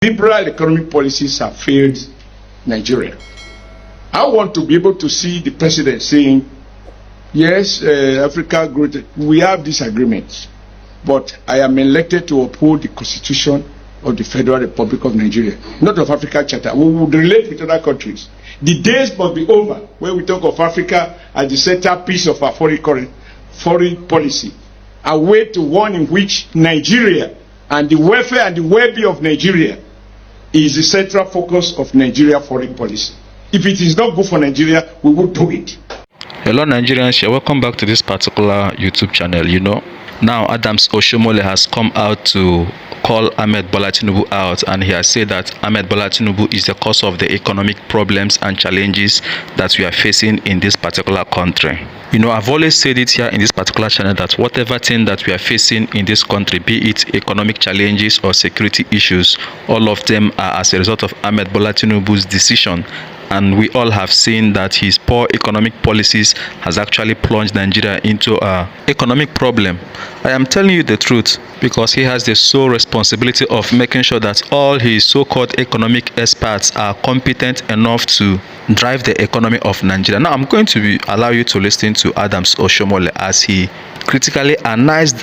Liberal economic policies have failed Nigeria. I want to be able to see the president saying, yes, Africa growth, we have disagreements, but I am elected to uphold the Constitution of the Federal Republic of Nigeria, not of Africa Charter. We would relate with other countries. The days must be over when we talk of Africa as the centerpiece of our foreign policy, a way to one in which Nigeria and the welfare and the well-being of Nigeria is the central focus of Nigeria foreign policy. If it is not good for Nigeria, we will do it. Hello Nigerians, you're welcome back to this particular YouTube channel. Now Oshiomhole has come out to call Ahmed Bola TINUBU out, and he has said that Ahmed Bola TINUBU is the cause of the economic problems and challenges that we are facing in this particular country. I've always said it here in this particular channel that whatever thing that we are facing in this country, be it economic challenges or security issues, all of them are as a result of Ahmed Bola TINUBU's decision. And we all have seen that his poor economic policies has actually plunged Nigeria into an economic problem. I am telling you the truth because he has the sole responsibility of making sure that all his so-called economic experts are competent enough to drive the economy of Nigeria. Now, I'm going to allow you to listen to Oshiomhole as he critically analyzed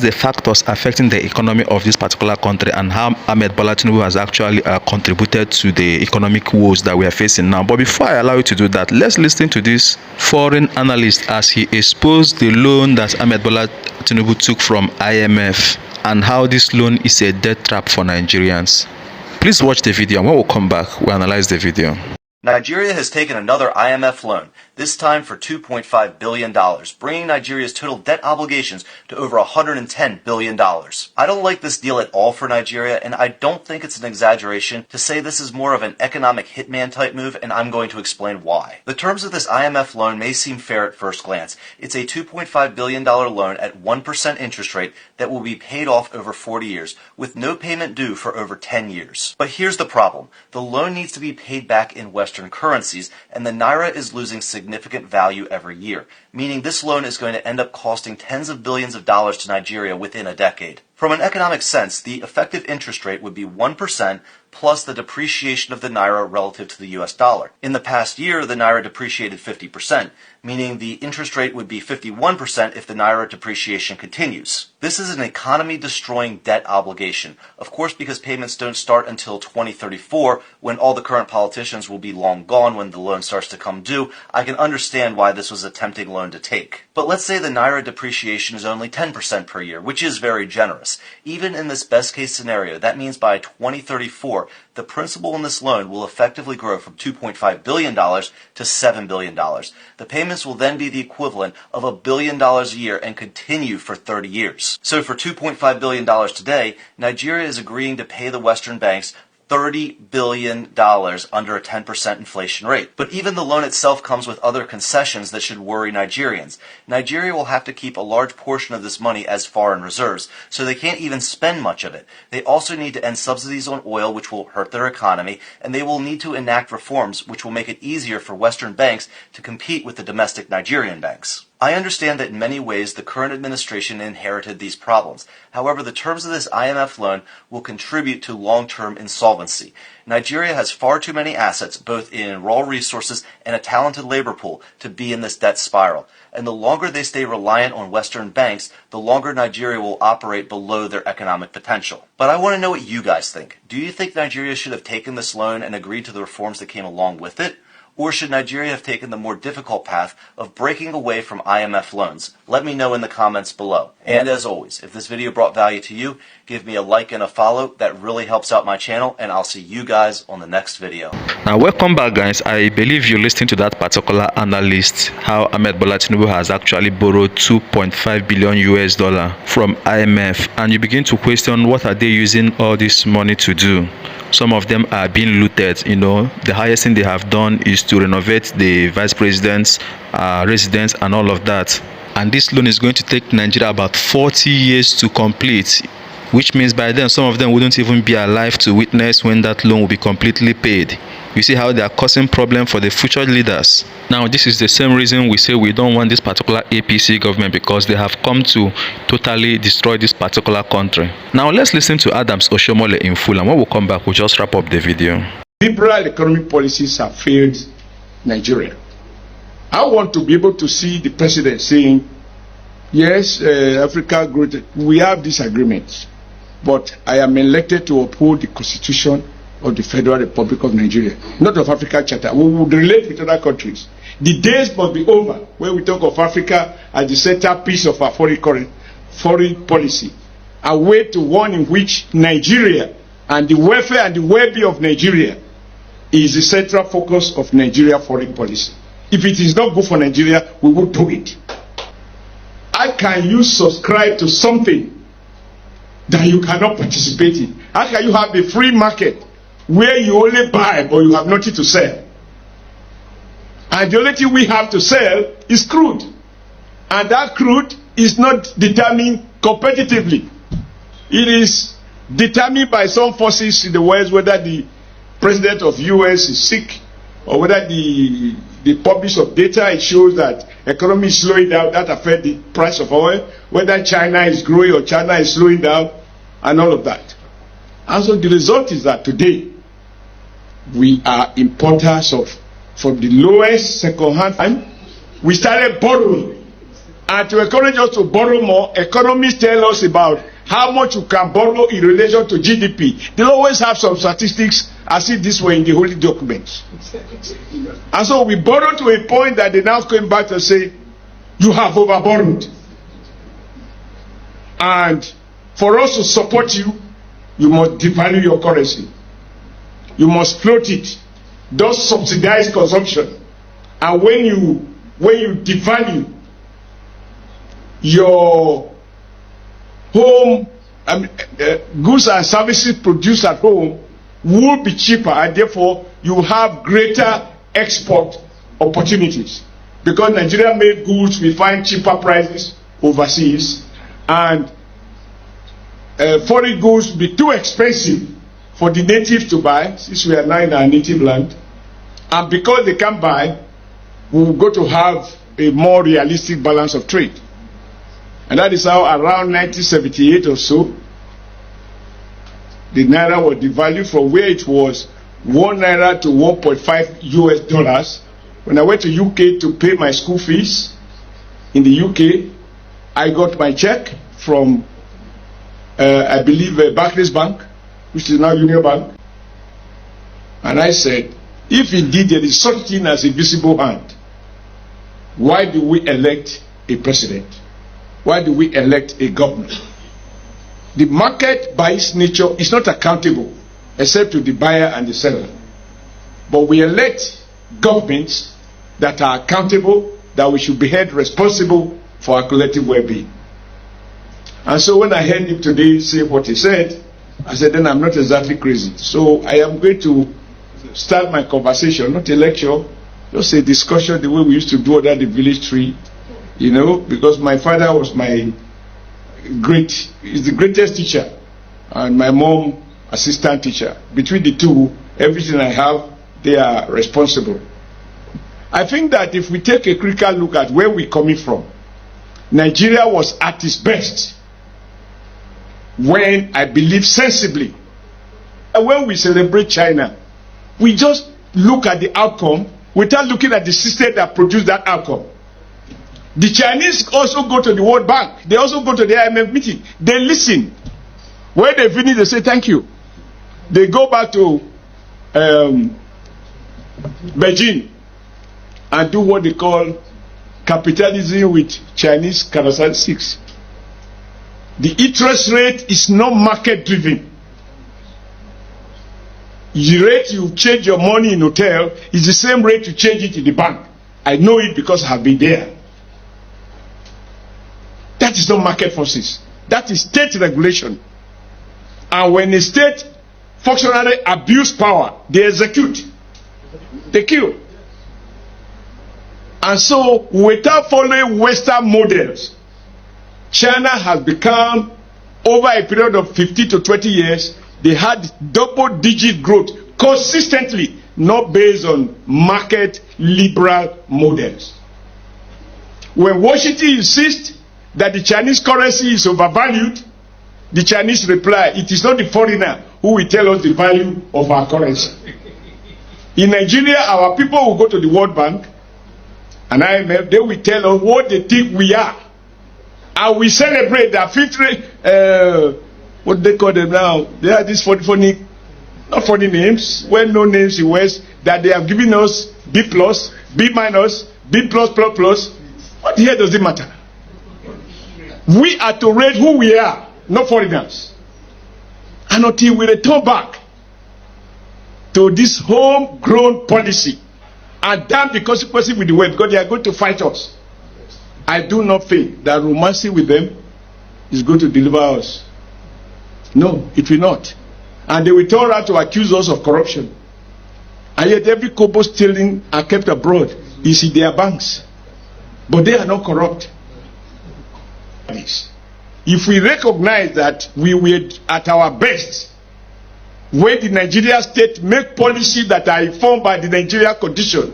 the factors affecting the economy of this particular country and how Ahmed Bola TINUBU has actually contributed to the economic woes that we are facing now. But before I allow you to do that, let's listen to this foreign analyst as he exposed the loan that Ahmed Bola TINUBU took from IMF and how this loan is a death trap for Nigerians. Please watch the video, and when we come back, we'll analyze the video. Nigeria has taken another IMF loan, this time for $2.5 billion, bringing Nigeria's total debt obligations to over $110 billion. I don't like this deal at all for Nigeria, and I don't think it's an exaggeration to say this is more of an economic hitman type move, and I'm going to explain why. The terms of this IMF loan may seem fair at first glance. It's a $2.5 billion loan at 1% interest rate that will be paid off over 40 years, with no payment due for over 10 years. But here's the problem. The loan needs to be paid back in Western currencies, and the Naira is losing significant value every year, meaning this loan is going to end up costing tens of billions of dollars to Nigeria within a decade. From an economic sense, the effective interest rate would be 1% plus the depreciation of the Naira relative to the US dollar. In the past year, the Naira depreciated 50%, meaning the interest rate would be 51% if the Naira depreciation continues. This is an economy-destroying debt obligation, of course because payments don't start until 2034, when all the current politicians will be long gone when the loan starts to come due. I can understand why this was a tempting loan to take. But let's say the Naira depreciation is only 10% per year, which is very generous. Even in this best-case scenario, that means by 2034, the principal in this loan will effectively grow from $2.5 billion to $7 billion. The payments will then be the equivalent of $1 billion a year and continue for 30 years. So for $2.5 billion today, Nigeria is agreeing to pay the Western banks $30 billion under a 10% inflation rate. But even the loan itself comes with other concessions that should worry Nigerians. Nigeria will have to keep a large portion of this money as foreign reserves, so they can't even spend much of it. They also need to end subsidies on oil, which will hurt their economy, and they will need to enact reforms which will make it easier for Western banks to compete with the domestic Nigerian banks. I understand that in many ways the current administration inherited these problems. However, the terms of this IMF loan will contribute to long-term insolvency. Nigeria has far too many assets, both in raw resources and a talented labor pool, to be in this debt spiral. And the longer they stay reliant on Western banks, the longer Nigeria will operate below their economic potential. But I want to know what you guys think. Do you think Nigeria should have taken this loan and agreed to the reforms that came along with it? Or should Nigeria have taken the more difficult path of breaking away from IMF loans? Let me know in the comments below. And as always, if this video brought value to you, give me a like and a follow. That really helps out my channel, and I'll see you guys on the next video. Now, welcome back, guys. I believe you listened to that particular analyst, how Ahmed Bola TINUBU has actually borrowed $2.5 billion from IMF, and you begin to question what are they using all this money to do. Some of them are being looted. The highest thing they have done is to renovate the vice president's residence and all of that. And this loan is going to take Nigeria about 40 years to complete. which means by then some of them wouldn't even be alive to witness when that loan will be completely paid. You see how they are causing problem for the future leaders. Now this is the same reason we say we don't want this particular APC government, because they have come to totally destroy this particular country. Now let's listen to Adams Oshiomhole in full, and when we come back we'll just wrap up the video. Liberal economic policies have failed Nigeria. I want to be able to see the president saying, yes, Africa growth, we have disagreements, but I am elected to uphold the Constitution of the Federal Republic of Nigeria, not of Africa Charter. We would relate with other countries. The days must be over when we talk of Africa as the centerpiece of our foreign policy, and wait to one in which Nigeria and the welfare and the well-being of Nigeria is the central focus of Nigeria foreign policy. If it is not good for Nigeria, we will do it. How can you subscribe to something that you cannot participate in? How can you have a free market where you only buy but you have nothing to sell? And the only thing we have to sell is crude. And that crude is not determined competitively. It is determined by some forces in the West, whether the president of US is sick, or whether the publish of data, it shows that economy is slowing down, that affects the price of oil, whether China is growing or China is slowing down, and all of that. And so the result is that today we are importers of, from the lowest second-hand time, we started borrowing. And to encourage us to borrow more, economists tell us about how much you can borrow in relation to GDP. They always have some statistics as if this were in the holy documents. And so we borrow to a point that they now came back to say, you have overborrowed. And for us to support you, you must devalue your currency. You must float it. Thus subsidize consumption. And when you devalue, your home goods and services produced at home will be cheaper, and therefore you have greater export opportunities, because Nigeria made goods we find cheaper prices overseas, and foreign goods will be too expensive for the natives to buy, since we are now in our native land, and because they can't buy, we will go to have a more realistic balance of trade. And that is how around 1978 or so, the naira was devalued from where it was 1 naira to 1.5 US dollars. When I went to UK to pay my school fees in the UK, I got my check from, I believe, Barclays Bank, which is now Union Bank. And I said, if indeed there is such thing as a visible hand, why do we elect a president? Why do we elect a government? The market by its nature is not accountable except to the buyer and the seller. But we elect governments that are accountable, that we should be held responsible for our collective well-being. And so when I heard him today say what he said, I said, then I'm not exactly crazy. So I am going to start my conversation, not a lecture, just a discussion the way we used to do under the village tree. You know, because my father was is the greatest teacher, and my mom assistant teacher. Between the two, everything I have, they are responsible. I think that if we take a critical look at where we're coming from, Nigeria was at its best when, I believe sensibly, and when we celebrate China, we just look at the outcome without looking at the system that produced that outcome. The Chinese also go to the World Bank. They also go to the IMF meeting. They listen. When they finish, they say thank you. They go back to Beijing and do what they call capitalism with Chinese Carousel 6. The interest rate is not market driven. The rate you change your money in hotel is the same rate you change it in the bank. I know it because I have been there. That is not market forces. That is state regulation. And when a state functionary abuse power, they execute. They kill. And so, without following Western models, China has become over a period of 50 to 20 years, they had double-digit growth consistently, not based on market liberal models. When Washington insists that the Chinese currency is overvalued, the Chinese reply, it is not the foreigner who will tell us the value of our currency. In Nigeria, our people will go to the World Bank and IMF, they will tell us what they think we are. And we celebrate that fifth rate, what they call them now, they are these funny, not funny names, well-known names in West, that they have given us B+, B-, B+++. What the hell does it matter? We are to rate who we are, not foreigners. And until we return back to this homegrown policy and damn the consequences with the world, because they are going to fight us, I do not think that romancing with them is going to deliver us. No, it will not. And they will turn around to accuse us of corruption. And yet every kobo stealing are kept abroad is in their banks. But they are not corrupt. If we recognize that we were at our best when the Nigerian state make policy that are informed by the Nigerian condition,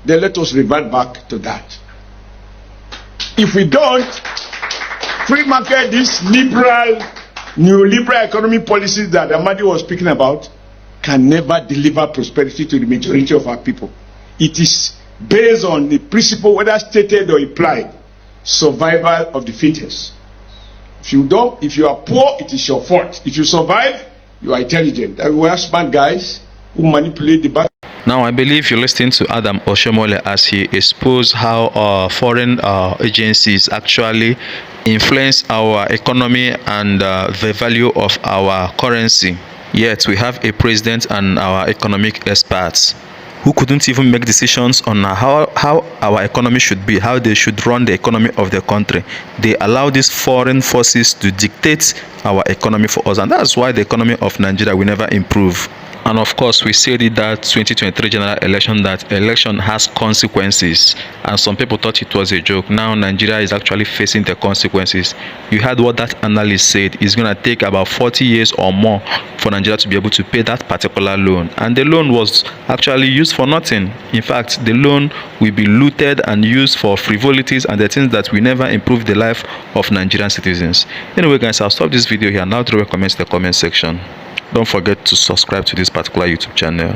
then let us revert back to that. If we don't, free market, this liberal, neoliberal economic policies that Amadi was speaking about, can never deliver prosperity to the majority of our people. It is based on the principle, whether stated or implied, survival of the fittest. If you don't, if you are poor, it is your fault. If you survive, you are intelligent. And we have smart guys who manipulate the back. Now, I believe you're listening to Adam Oshiomhole as he exposed how foreign agencies actually influence our economy and the value of our currency. Yet, we have a president and our economic experts who couldn't even make decisions on how our economy should be, how they should run the economy of the country. They allow these foreign forces to dictate our economy for us, and that's why the economy of Nigeria will never improve. And of course, we said it that 2023 general election, that election has consequences, and some people thought it was a joke. Now Nigeria is actually facing the consequences. You heard what that analyst said. It's going to take about 40 years or more for Nigeria to be able to pay that particular loan, and the loan was actually used for nothing. In fact, the loan will be looted and used for frivolities and the things that will never improve the life of Nigerian citizens. Anyway guys, I'll stop this video here and now throw your comments in the comment section. Don't forget to subscribe to this particular YouTube channel.